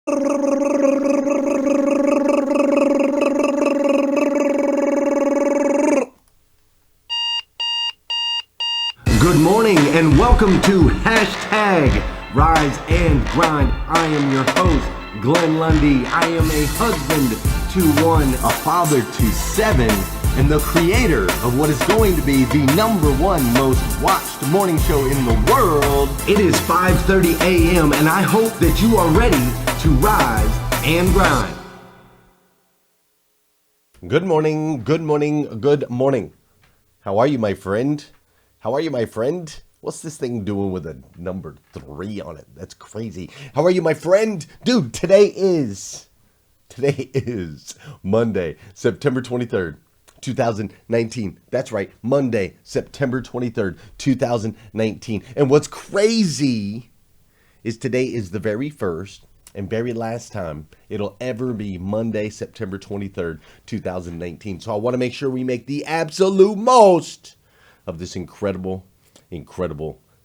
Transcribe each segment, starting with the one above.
Good morning and welcome to hashtag Rise and Grind. I am your host, Glenn Lundy. I am a husband to one, a father to seven, and the creator of what is going to be the #1 most watched morning show in the world. It is 5:30 a.m. and I hope that you are ready to rise and grind. Good morning, good morning, good morning. How are you, my friend? How are you, my friend? What's this thing doing with a number 3 on it? That's crazy. How are you, my friend? Dude, today is Monday, September 23rd, 2019. That's right, Monday, September 23rd, 2019. And what's crazy is today is the very first and very last time it'll ever be Monday, September 23rd, 2019. So I want to make sure we make the absolute most of this incredible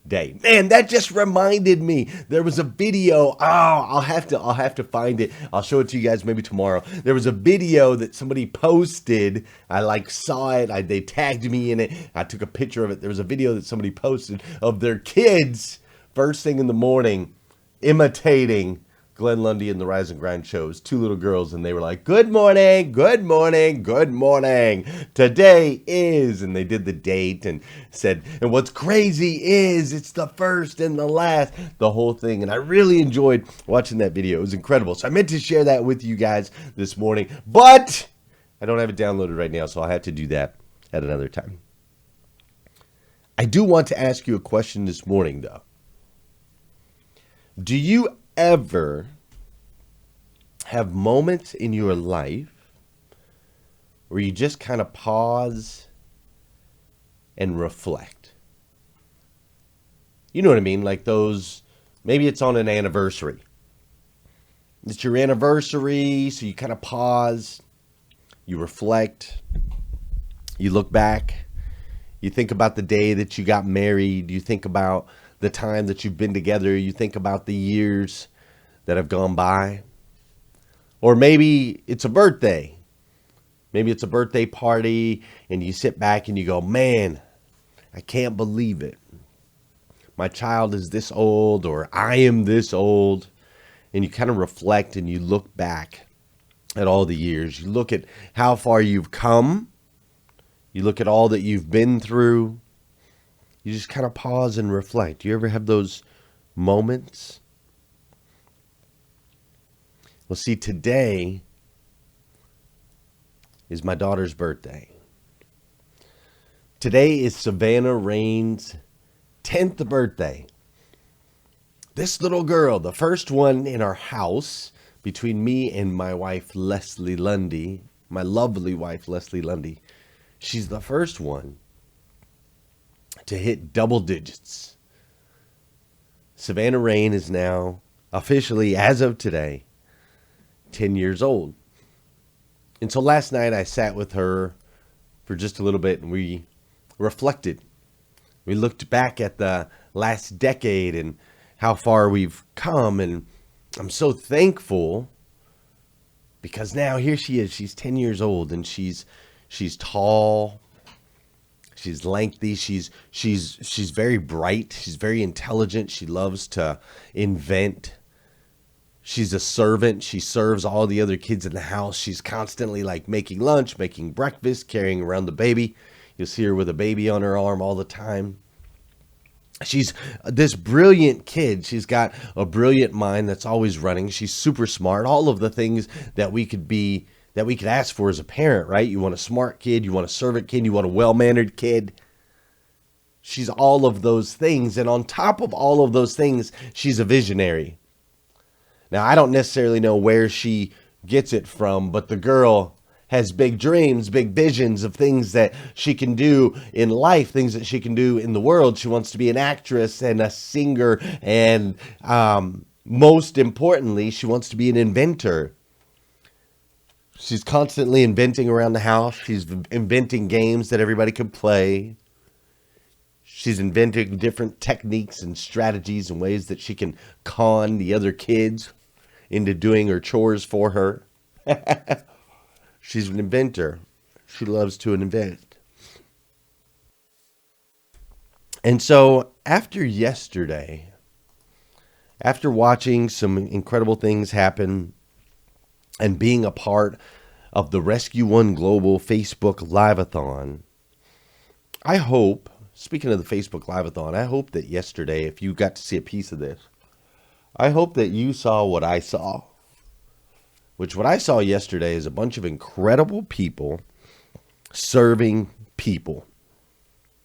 day. Man, that just reminded me. There was a video. I'll have to find it. I'll show it to you guys maybe tomorrow. There was a video that somebody posted. I saw it. They tagged me in it. I took a picture of it. There was a video that somebody posted of their kids first thing in the morning imitating Glenn Lundy and the Rise and Grind shows. 2 little girls, and they were like, "Good morning, good morning, good morning. Today is," and they did the date and said, and what's crazy is it's the first and the last, the whole thing. And I really enjoyed watching that video. It was incredible. So I meant to share that with you guys this morning, but I don't have it downloaded right now, so I'll have to do that at another time. I do want to ask you a question this morning, though. Do you ever have moments in your life where you just kind of pause and reflect? You know what I mean? Like those, maybe it's on an anniversary. It's your anniversary, so you kind of pause, you reflect, you look back, you think about the day that you got married, you think about the time that you've been together, you think about the years that have gone by. Or maybe it's a birthday. Maybe it's a birthday party and you sit back and you go, "Man, I can't believe it. My child is this old," or "I am this old." And you kind of reflect and you look back at all the years. You look at how far you've come. You look at all that you've been through. You just kind of pause and reflect. Do you ever have those moments? Well, see, today is my daughter's birthday. Today is Savannah Rain's 10th birthday. This little girl, the first one in our house, between me and my wife, Leslie Lundy, my lovely wife, Leslie Lundy, she's the first one to hit double digits. Savannah Rain is now officially, as of today, 10 years old. And so last night I sat with her for just a little bit and we reflected. We looked back at the last decade and how far we've come. And I'm so thankful because now here she is. She's 10 years old and she's tall. She's lengthy. She's very bright. She's very intelligent. She loves to invent. She's a servant. She serves all the other kids in the house. She's constantly making lunch, making breakfast, carrying around the baby. You'll see her with a baby on her arm all the time. She's this brilliant kid. She's got a brilliant mind that's always running. She's super smart. All of the things that we could ask for as a parent, right? You want a smart kid, you want a servant kid, you want a well-mannered kid. She's all of those things. And on top of all of those things, she's a visionary. Now, I don't necessarily know where she gets it from, but the girl has big dreams, big visions of things that she can do in life, things that she can do in the world. She wants to be an actress and a singer, and most importantly, she wants to be an inventor. She's constantly inventing around the house. She's inventing games that everybody can play. She's inventing different techniques and strategies and ways that she can con the other kids into doing her chores for her. She's an inventor. She loves to invent. And so after yesterday, after watching some incredible things happen and being a part of the Rescue One Global Facebook Live-a-thon, I hope, speaking of the Facebook Live-a-thon, I hope that yesterday, if you got to see a piece of this, I hope that you saw what I saw. Which what I saw yesterday is a bunch of incredible people serving people.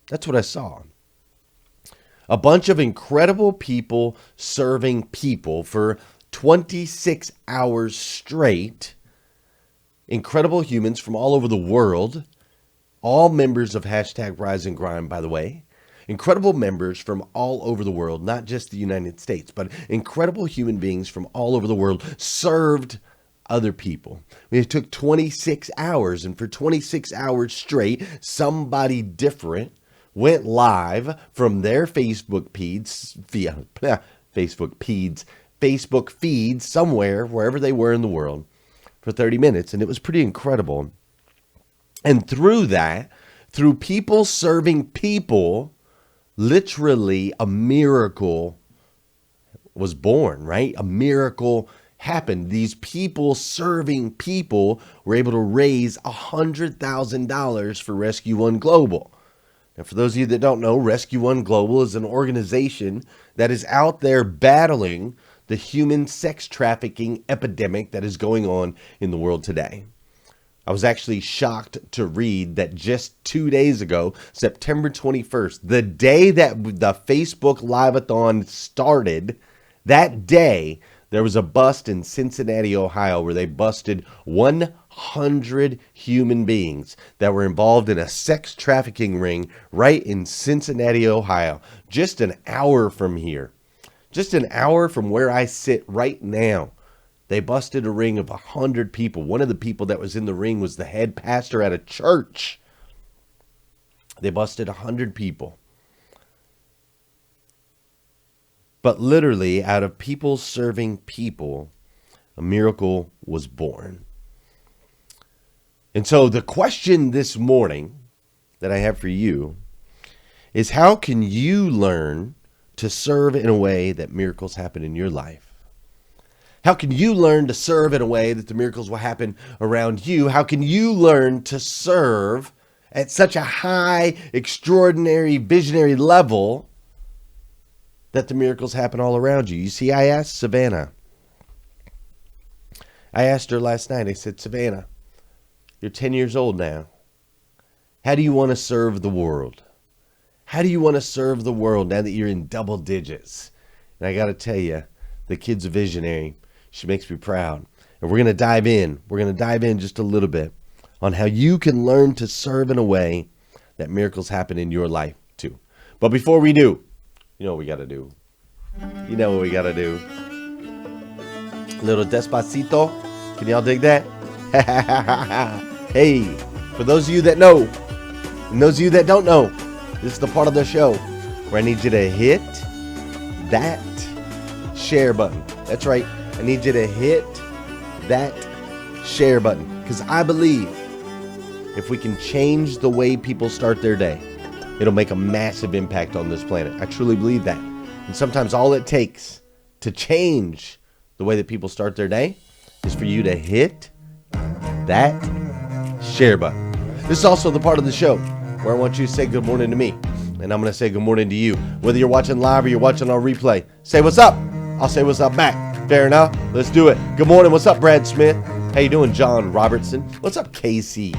That's what I saw. A bunch of incredible people serving people for 26 hours straight. Incredible humans from all over the world. All members of hashtag Rise and Grind, by the way. Incredible members from all over the world, not just the United States, but incredible human beings from all over the world served other people. It took 26 hours, and for 26 hours straight, somebody different went live from their Facebook feeds somewhere, wherever they were in the world, for 30 minutes, and it was pretty incredible. And through that, through people serving people, literally a miracle was born, right? A miracle happened. These people serving people were able to raise $100,000 for Rescue One Global. Now, for those of you that don't know, Rescue One Global is an organization that is out there battling the human sex trafficking epidemic that is going on in the world today. I was actually shocked to read that just 2 days ago, September 21st, the day that the Facebook Live-a-thon started, that day, there was a bust in Cincinnati, Ohio, where they busted 100 human beings that were involved in a sex trafficking ring right in Cincinnati, Ohio, just an hour from here. Just an hour from where I sit right now. They busted a ring of 100 people. One of the people that was in the ring was the head pastor at a church. They busted 100 people. But literally, out of people serving people, a miracle was born. And so the question this morning that I have for you is, how can you learn to serve in a way that miracles happen in your life? How can you learn to serve in a way that the miracles will happen around you? How can you learn to serve at such a high, extraordinary, visionary level that the miracles happen all around you? You see, I asked Savannah. I asked her last night. I said, Savannah, you're 10 years old now. How do you want to serve the world? How do you want to serve the world now that you're in double digits? And I got to tell you, the kid's a visionary. She makes me proud. And we're going to dive in. We're going to dive in just a little bit on how you can learn to serve in a way that miracles happen in your life too. But before we do, you know what we got to do. You know what we got to do. A little Despacito. Can y'all dig that? Hey, for those of you that know, and those of you that don't know, this is the part of the show where I need you to hit that share button. That's right. I need you to hit that share button, because I believe if we can change the way people start their day, it'll make a massive impact on this planet. I truly believe that. And sometimes all it takes to change the way that people start their day is for you to hit that share button. This is also the part of the show where I want you to say good morning to me, and I'm going to say good morning to you. Whether you're watching live or you're watching on replay, say what's up. I'll say what's up back. Fair enough? Let's do it. Good morning. What's up, Brad Smith? How you doing, John Robertson? What's up, Casey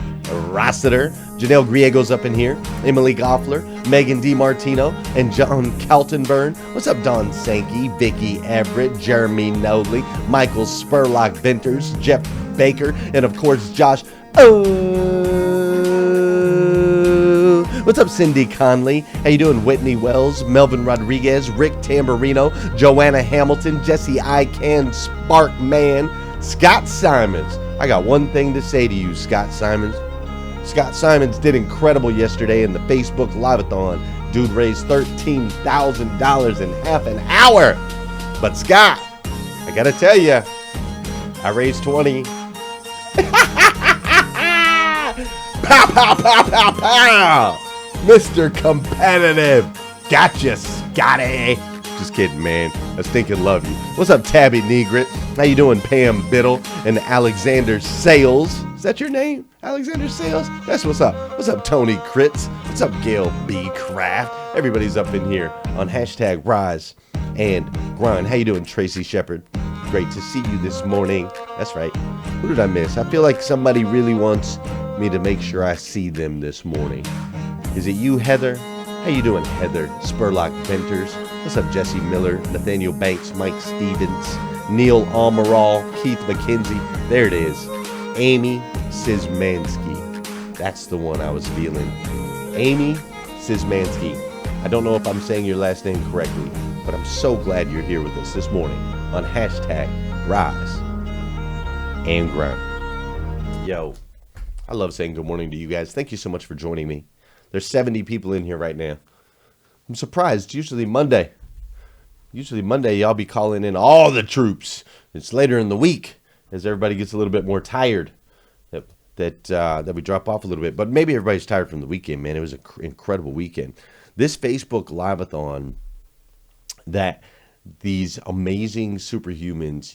Rossiter? Janelle Griego's up in here. Emily Goffler, Megan DiMartino, and John Kaltenburn. What's up, Don Sankey, Vicky Everett, Jeremy Nodley, Michael Spurlock Venters, Jeff Baker, and of course, Josh. What's up, Cindy Conley? How you doing, Whitney Wells, Melvin Rodriguez, Rick Tamburino, Joanna Hamilton, Jesse I Can, Spark Man, Scott Simons. I got one thing to say to you, Scott Simons. Scott Simons did incredible yesterday in the Facebook Live-a-thon. Dude raised $13,000 in half an hour. But Scott, I gotta tell you, I raised 20. Pow, pow, pow, pow, pow! Mr. Competitive. Gotcha, Scotty. Just kidding, man. I stinking love you. What's up, Tabby Negrit? How you doing, Pam Biddle and Alexander Sales? Is that your name? Alexander Sales? That's what's up. What's up, Tony Kritz? What's up, Gail B. Craft? Everybody's up in here on hashtag Rise and Grind. How you doing, Tracy Shepard? Great to see you this morning. That's right. Who did I miss? I feel like somebody really wants me to make sure I see them this morning. Is it you, Heather? How you doing, Heather? Spurlock Venters. What's up, Jesse Miller, Nathaniel Banks, Mike Stevens, Neil Almaral, Keith McKenzie. There it is. Amy Szymanski. That's the one I was feeling. Amy Szymanski. I don't know if I'm saying your last name correctly, but I'm so glad you're here with us this morning on hashtag Rise and Grind. Yo, I love saying good morning to you guys. Thank you so much for joining me. There's 70 people in here right now. I'm surprised. Usually Monday, y'all be calling in all the troops. It's later in the week as everybody gets a little bit more tired that we drop off a little bit. But maybe everybody's tired from the weekend, man. It was an incredible weekend. This Facebook Live-a-thon that these amazing superhumans,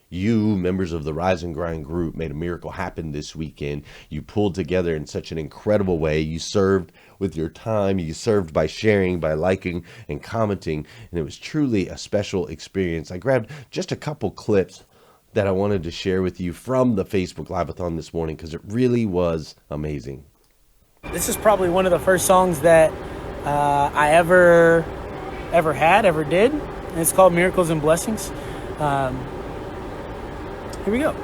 you, members of the Rise and Grind group, made a miracle happen this weekend. You pulled together in such an incredible way. You served with your time. You served by sharing, by liking and commenting. And it was truly a special experience. I grabbed just a couple clips that I wanted to share with you from the Facebook Live-a-thon this morning because it really was amazing. This is probably one of the first songs that I ever did. And it's called Miracles and Blessings. Here we go.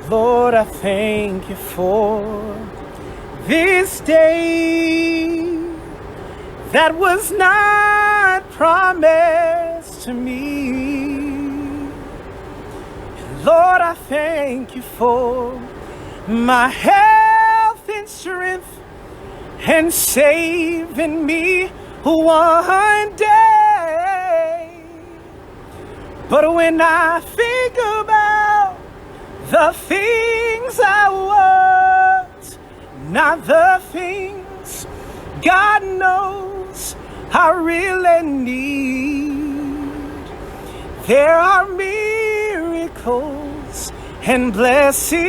Lord, I thank you for this day that was not promised to me. Lord, I thank you for my health and strength and saving me one day. But when I think about the things I want, not the things God knows I really need, there are miracles and blessings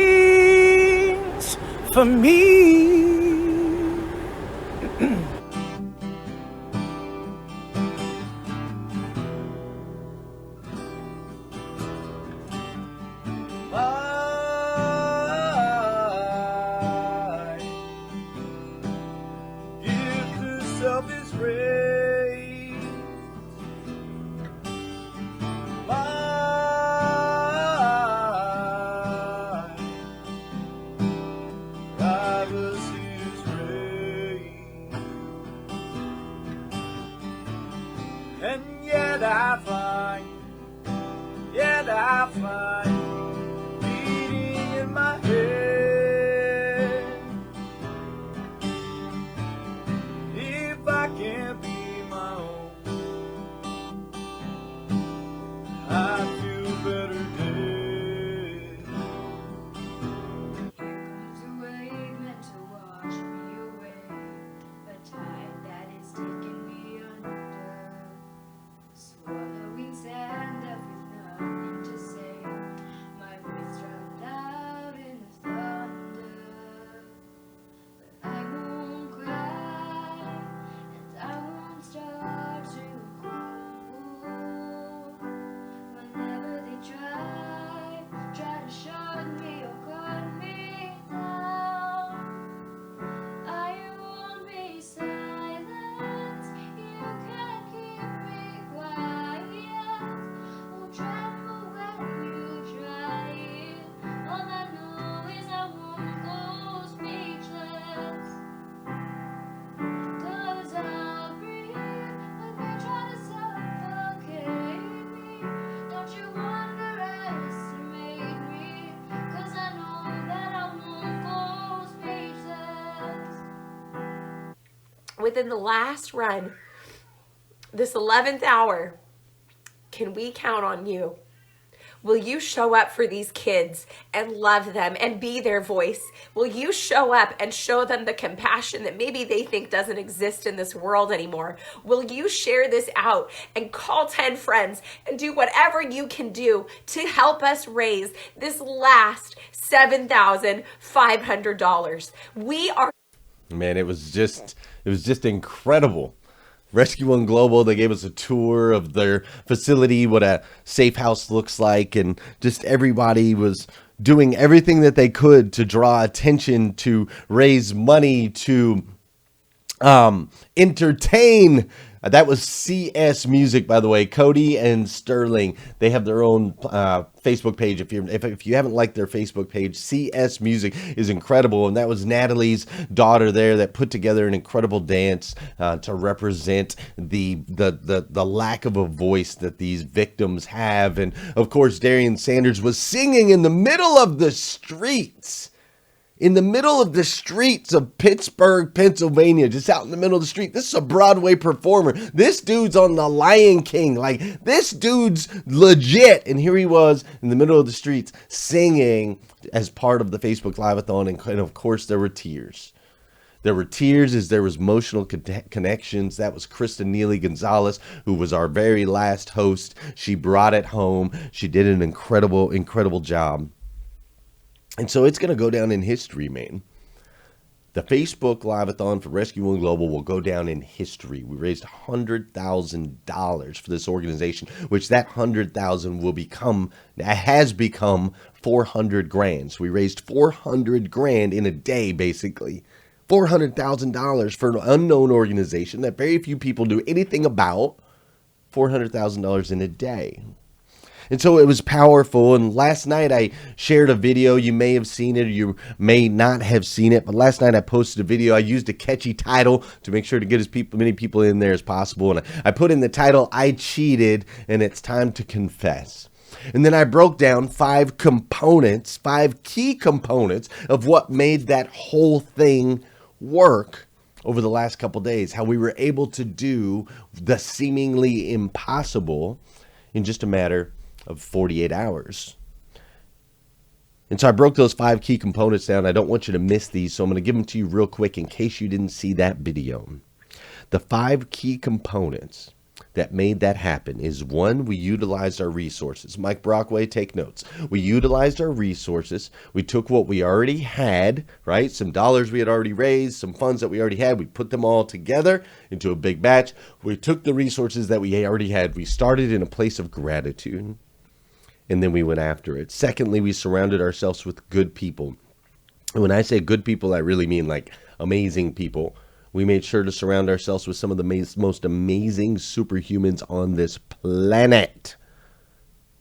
for me. I find beating in my head. If I can't be my own, I feel better dead. Here comes a wave meant to wash me away, a tide that is taking me under, swallowing sand up with nothing to say. My voice drowned out in the thunder, but I won't cry, and I won't start to crumble. Whenever they try to shut me or cut me down, I won't be silent. You can't keep me quiet. Won't tremble when you try it. All I know is I won't go speechless. 'Cause I'll breathe when they try to suffocate me. Don't you underestimate me, 'cause I know that I won't go speechless. Within the last run this 11th hour, can we count on you? Will you show up for these kids and love them and be their voice? Will you show up and show them the compassion that maybe they think doesn't exist in this world anymore? Will you share this out and call 10 friends and do whatever you can do to help us raise this last $7,500? We are... Man, it was just incredible. Rescue One Global, they gave us a tour of their facility, what a safe house looks like, and just everybody was doing everything that they could to draw attention, to raise money, to entertain. That was CS Music, by the way. Cody and Sterling, they have their own Facebook page. If you haven't liked their Facebook page, CS Music is incredible, and that was Natalie's daughter there that put together an incredible dance to represent the lack of a voice that these victims have. And of course, Darian Sanders was singing in the middle of the streets. In the middle of the streets of Pittsburgh, Pennsylvania, just out in the middle of the street. This is a Broadway performer. This dude's on The Lion King. Like, this dude's legit. And here he was in the middle of the streets singing as part of the Facebook Live-a-thon. And of course, there were tears. There were tears as there was emotional connections. That was Krista Neely Gonzalez, who was our very last host. She brought it home. She did an incredible, incredible job. And so it's going to go down in history, man. The Facebook Live-a-thon for Rescue One Global will go down in history. We raised $100,000 for this organization, which that $100,000 has become 400 grand. So we raised 400 grand in a day, basically. $400,000 for an unknown organization that very few people do anything about. $400,000 in a day. And so it was powerful. And last night I shared a video. You may have seen it or you may not have seen it. But last night I posted a video. I used a catchy title to make sure to get as many people in there as possible. And I put in the title, I cheated and it's time to confess. And then I broke down 5 components, 5 key components of what made that whole thing work over the last couple days. How we were able to do the seemingly impossible in just a matter of 48 hours. And so I broke those 5 key components down. I don't want you to miss these, so I'm going to give them to you real quick in case you didn't see that video. The 5 key components that made that happen is 1, we utilized our resources. Mike Brockway, take notes. We utilized our resources. We took what we already had, right? Some dollars we had already raised, some funds that we already had. We put them all together into a big batch. We took the resources that we already had. We started in a place of gratitude, and then we went after it. Secondly, we surrounded ourselves with good people. And when I say good people, I really mean like amazing people. We made sure to surround ourselves with some of the most amazing superhumans on this planet.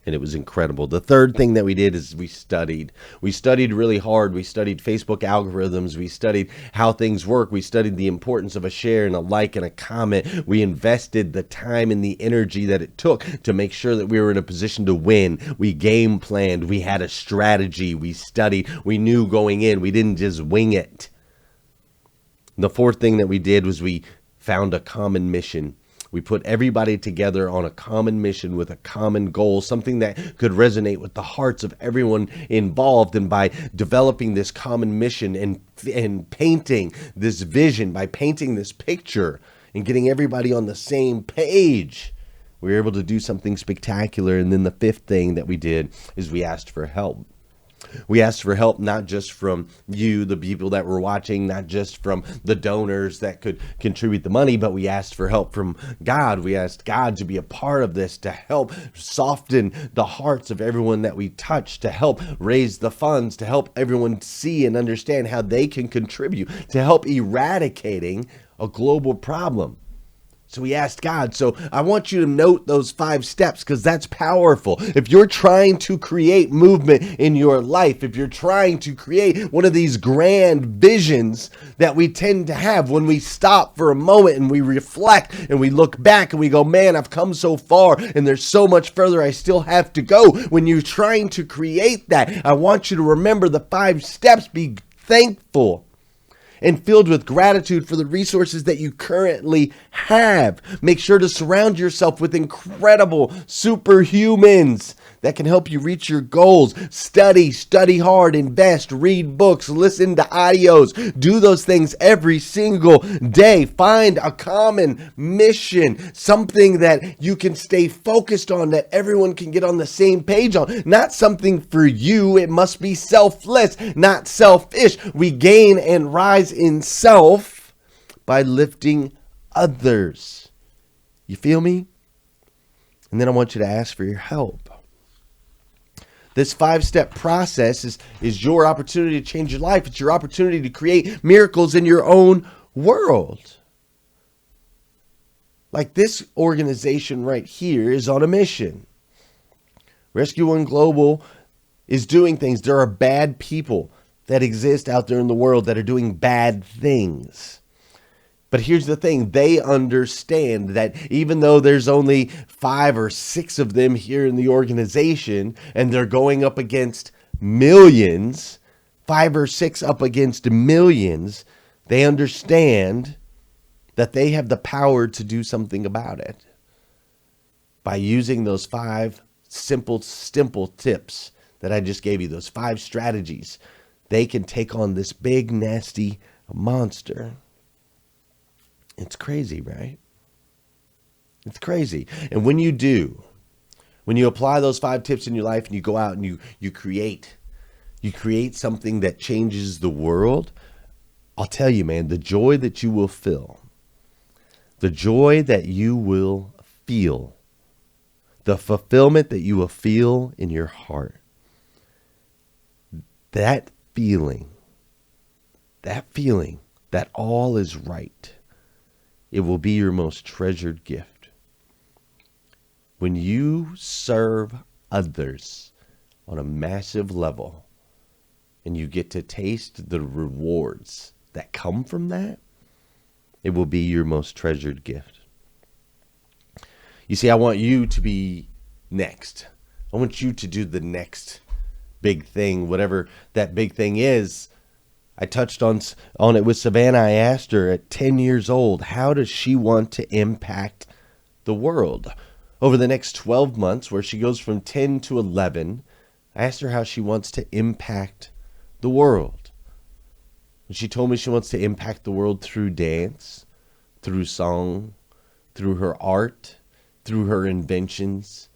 And it was incredible. The third thing that we did is we studied. We studied really hard. We studied Facebook algorithms. We studied how things work. We studied the importance of a share and a like and a comment. We invested the time and the energy that it took to make sure that we were in a position to win. We game planned. We had a strategy. We studied. We knew going in. We didn't just wing it. The fourth thing that we did was we found a common mission. We put everybody together on a common mission with a common goal, something that could resonate with the hearts of everyone involved. And by developing this common mission and painting this vision, by painting this picture and getting everybody on the same page, we were able to do something spectacular. And then the fifth thing that we did is we asked for help. We asked for help not just from you, the people that were watching, not just from the donors that could contribute the money, but we asked for help from God. We asked God to be a part of this, to help soften the hearts of everyone that we touch, to help raise the funds, to help everyone see and understand how they can contribute, to help eradicating a global problem. So we asked God. So I want you to note those 5 steps because that's powerful. If you're trying to create movement in your life, if you're trying to create one of these grand visions that we tend to have when we stop for a moment and we reflect and we look back and we go, man, I've come so far and there's so much further I still have to go. When you're trying to create that, I want you to remember the 5 steps. Be thankful. and filled with gratitude for the resources that you currently have. Make sure to surround yourself with incredible superhumans that can help you reach your goals. Study hard, invest, read books, listen to audios. Do those things every single day. Find a common mission, something that you can stay focused on, that everyone can get on the same page on. Not something for you. It must be selfless, not selfish. We gain and rise in self by lifting others. You feel me? And then I want you to ask for your help. This 5-step process is your opportunity to change your life. It's your opportunity to create miracles in your own world. Like this organization right here is on a mission. Rescue One Global is doing things. There are bad people that exist out there in the world that are doing bad things. But here's the thing, they understand that even though there's only 5 or 6 of them here in the organization and they're going up against millions, 5 or 6 up against millions, they understand that they have the power to do something about it. By using those 5 simple tips that I just gave you, those 5 strategies, they can take on this big, nasty monster. It's crazy, right? It's crazy. And when you do, when you apply those 5 tips in your life and you go out and you create something that changes the world, I'll tell you, man, the joy that you will feel, the joy that you will feel, the fulfillment that you will feel in your heart, that feeling that all is right, it will be your most treasured gift. When you serve others on a massive level and you get to taste the rewards that come from that, it will be your most treasured gift. You see, I want you to be next. I want you to do the next big thing, whatever that big thing is. I touched on it with Savannah. I asked her at 10 years old, how does she want to impact the world? Over the next 12 months, where she goes from 10 to 11, I asked her how she wants to impact the world. And she told me she wants to impact the world through dance, through song, through her art, through her inventions.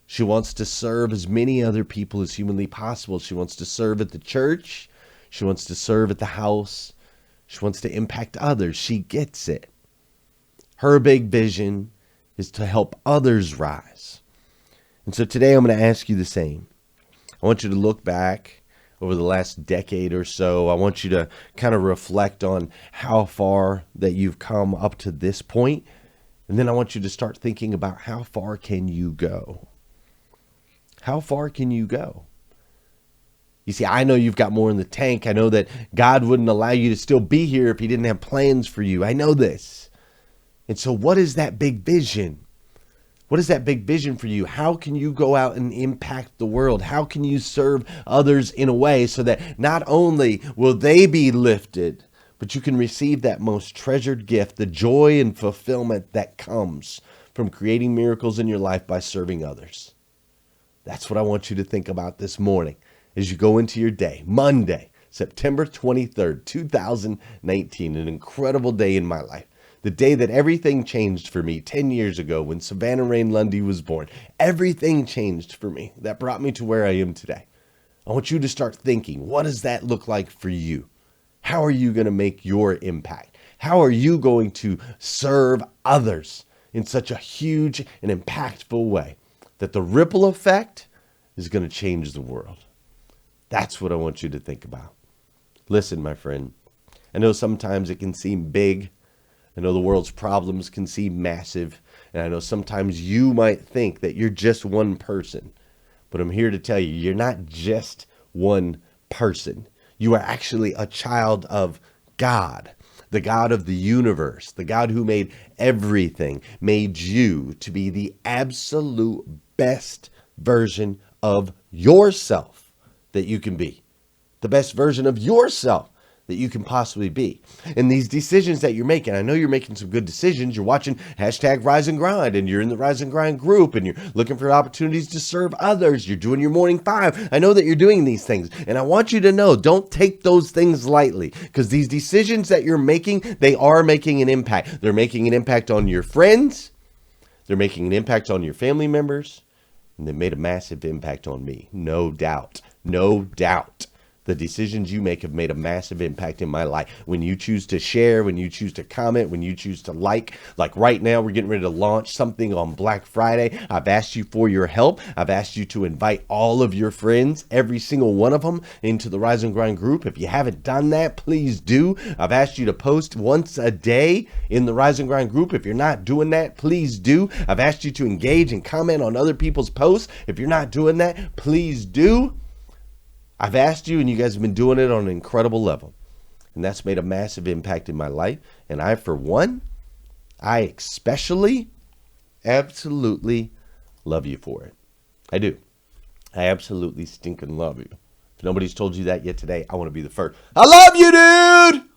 She wants to serve as many other people as humanly possible. She wants to serve at the church. She wants to serve at the house. She wants to impact others. She gets it. Her big vision is to help others rise. And so today I'm going to ask you the same. I want you to look back over the last decade or so. I want you to kind of reflect on how far that you've come up to this point. And then I want you to start thinking about how far can you go? How far can you go? You see, I know you've got more in the tank. I know that God wouldn't allow you to still be here if he didn't have plans for you. I know this. And so what is that big vision? What is that big vision for you? How can you go out and impact the world? How can you serve others in a way so that not only will they be lifted, but you can receive that most treasured gift, the joy and fulfillment that comes from creating miracles in your life by serving others? That's what I want you to think about this morning as you go into your day. Monday, September 23rd, 2019, an incredible day in my life. The day that everything changed for me 10 years ago when Savannah Rain Lundy was born. Everything changed for me. That brought me to where I am today. I want you to start thinking, what does that look like for you? How are you going to make your impact? How are you going to serve others in such a huge and impactful way that the ripple effect is going to change the world? That's what I want you to think about. Listen, my friend, I know sometimes it can seem big. I know the world's problems can seem massive. And I know sometimes you might think that you're just one person. But I'm here to tell you, you're not just one person. You are actually a child of God, the God of the universe, the God who made everything, made you to be the absolute best version of yourself that you can be. The best version of yourself that you can possibly be. And these decisions that you're making, I know you're making some good decisions. You're watching hashtag Rise and Grind, and you're in the Rise and Grind group, and you're looking for opportunities to serve others. You're doing your morning 5. I know that you're doing these things, and I want you to know, don't take those things lightly, because these decisions that you're making, they are making an impact. They're making an impact on your friends. They're making an impact on your family members, and they made a massive impact on me. No doubt. No doubt. The decisions you make have made a massive impact in my life. When you choose to share, when you choose to comment, when you choose to like right now, we're getting ready to launch something on Black Friday. I've asked you for your help. I've asked you to invite all of your friends, every single one of them, into the Rise and Grind group. If you haven't done that, please do. I've asked you to post once a day in the Rise and Grind group. If you're not doing that, please do. I've asked you to engage and comment on other people's posts. If you're not doing that, please do. I've asked you, and you guys have been doing it on an incredible level. And that's made a massive impact in my life. And I, for one, I especially, absolutely love you for it. I do. I absolutely stinking love you. If nobody's told you that yet today, I want to be the first. I love you, dude!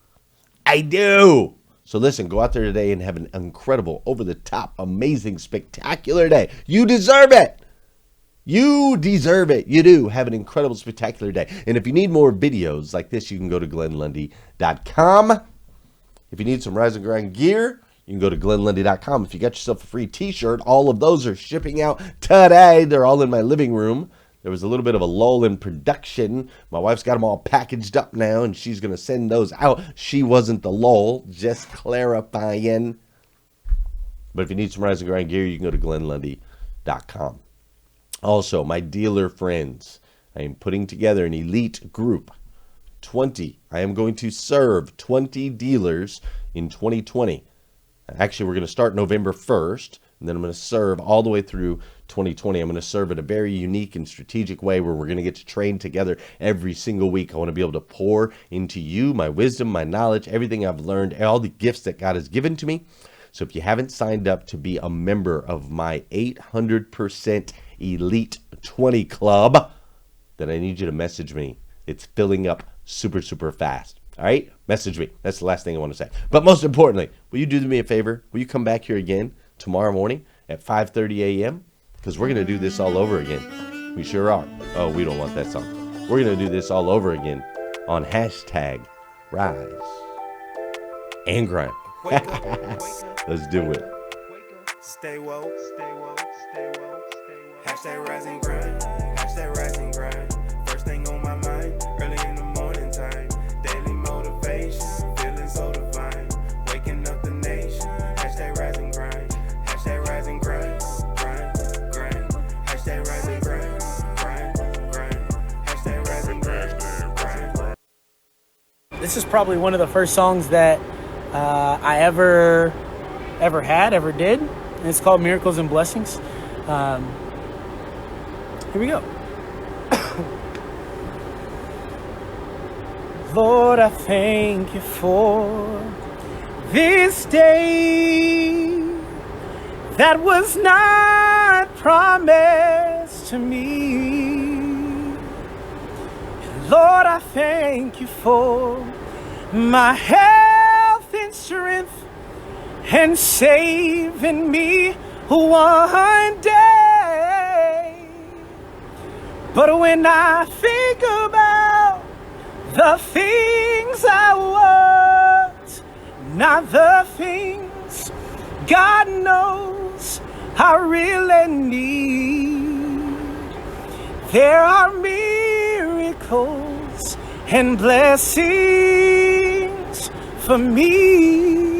I do. So listen, go out there today and have an incredible, over-the-top, amazing, spectacular day. You deserve it. You deserve it. You do. Have an incredible, spectacular day. And if you need more videos like this, you can go to GlennLundy.com. If you need some Rise and Grind gear, you can go to GlennLundy.com. If you got yourself a free t-shirt, all of those are shipping out today. They're all in my living room. There was a little bit of a lull in production. My wife's got them all packaged up now, and she's going to send those out. She wasn't the lull, just clarifying. But if you need some Rise and Grind gear, you can go to GlennLundy.com. Also, my dealer friends, I am putting together an elite group, 20. I am going to serve 20 dealers in 2020. Actually, we're going to start November 1st, and then I'm going to serve all the way through 2020. I'm going to serve in a very unique and strategic way where we're going to get to train together every single week. I want to be able to pour into you my wisdom, my knowledge, everything I've learned, all the gifts that God has given to me. So if you haven't signed up to be a member of my 800% Elite 20 Club, then I need you to message me. It's filling up super, super fast. All right? Message me. That's the last thing I want to say. But most importantly, will you do me a favor? Will you come back here again tomorrow morning at 5:30 a.m.? Because we're going to do this all over again. We sure are. Oh, we don't want that song. We're going to do this all over again on hashtag Rise and Grind. Let's do it. Stay woke, stay woke, stay woke, stay woke. Hashtag Rise and Grind, hashtag Rise and Grind. First thing on my mind, early in the morning time. Daily motivation, feeling so divine. Waking up the nation, hashtag Rise and Grind. Hashtag Rise and Grind, grind, grind. Hashtag Rise and Grind, grind, grind. Hashtag Rise and Grind, grind. This is probably one of the first songs that I ever did. And it's called Miracles and Blessings. Here we go. Lord, I thank you for this day that was not promised to me. Lord, I thank you for my health and strength and saving me one day. But when I think about the things I want, not the things God knows I really need, there are miracles and blessings for me.